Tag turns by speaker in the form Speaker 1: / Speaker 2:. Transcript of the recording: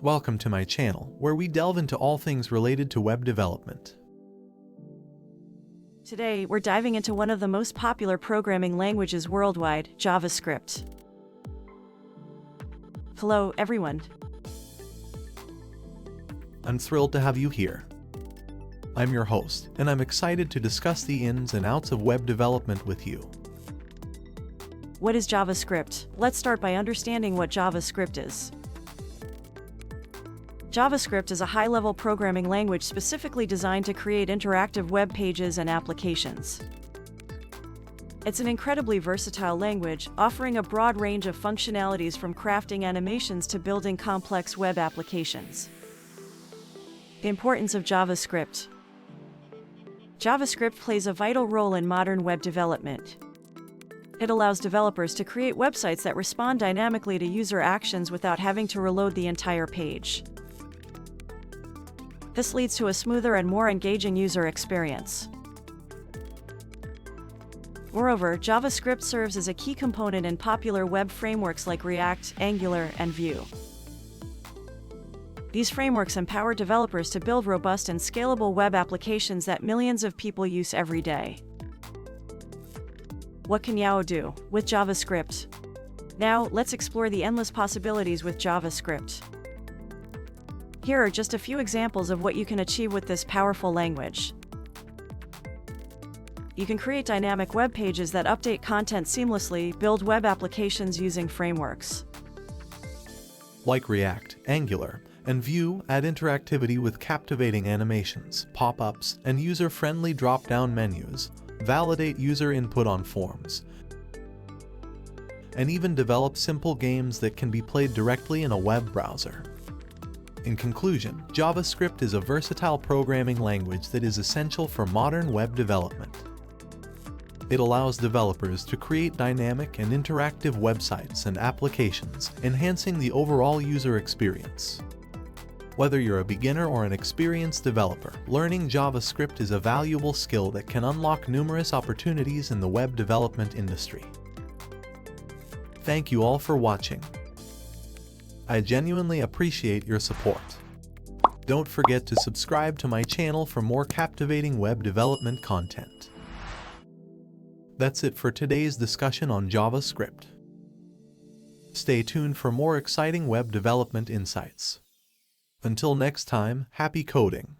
Speaker 1: Welcome to my channel, where we delve into all things related to web development.
Speaker 2: Today, we're diving into one of the most popular programming languages worldwide, JavaScript. Hello, everyone.
Speaker 1: I'm thrilled to have you here. I'm your host, and I'm excited to discuss the ins and outs of web development with you.
Speaker 2: What is JavaScript? Let's start by understanding what JavaScript is. JavaScript is a high-level programming language specifically designed to create interactive web pages and applications. It's an incredibly versatile language, offering a broad range of functionalities from crafting animations to building complex web applications. The importance of JavaScript. JavaScript plays a vital role in modern web development. It allows developers to create websites that respond dynamically to user actions without having to reload the entire page. This leads to a smoother and more engaging user experience. Moreover, JavaScript serves as a key component in popular web frameworks like React, Angular, and Vue. These frameworks empower developers to build robust and scalable web applications that millions of people use every day. What can you do with JavaScript? Now, let's explore the endless possibilities with JavaScript. Here are just a few examples of what you can achieve with this powerful language. You can create dynamic web pages that update content seamlessly, build web applications using frameworks
Speaker 1: Like React, Angular, and Vue, add interactivity with captivating animations, pop-ups, and user-friendly drop-down menus, validate user input on forms, and even develop simple games that can be played directly in a web browser. In conclusion, JavaScript is a versatile programming language that is essential for modern web development. It allows developers to create dynamic and interactive websites and applications, enhancing the overall user experience. Whether you're a beginner or an experienced developer, learning JavaScript is a valuable skill that can unlock numerous opportunities in the web development industry. Thank you all for watching. I genuinely appreciate your support. Don't forget to subscribe to my channel for more captivating web development content. That's it for today's discussion on JavaScript. Stay tuned for more exciting web development insights. Until next time, happy coding!